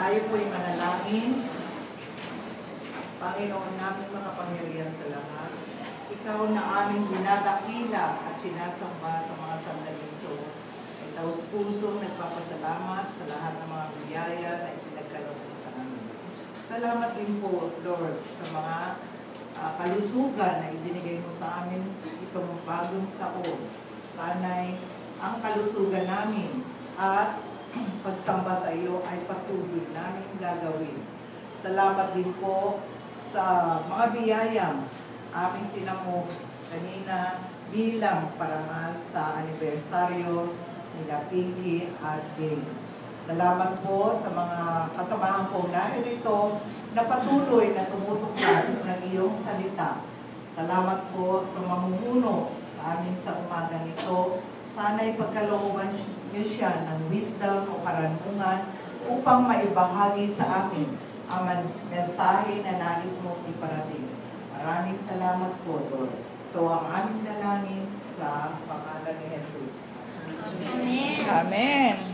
Tayo po'y manalangin. Panginoon namin makapangyarihan sa lahat, Ikaw na aming dinadakila at sinasamba sa mga sandali ito, ay taus-pusong nagpapasalamat sa lahat ng mga biyaya na ipinagkaloob mo sa amin. Salamat din po, Lord, sa mga kalusugan na ibinigay mo sa amin itong bagong taon. Sana'y ang kalusugan namin at pagsamba sa iyo ay patuloy namin gagawin. Salamat din po sa mga biyayang aming tinamo kanina bilang parangal sa anibersaryo nila Pinky at James. Salamat po sa mga kasamahan kong narito na patuloy na tumutuklas ng iyong salita. Salamat po sa mamumuno sa amin sa umagang ito. Sana'y pagkalooban niyo siya ng wisdom o karanungan upang maibahagi sa amin ang mensahe na nais mo iparating. Maraming salamat po, Lord. Ito ang aming dalangin sa pangalan ni Jesus. Amen. Amen.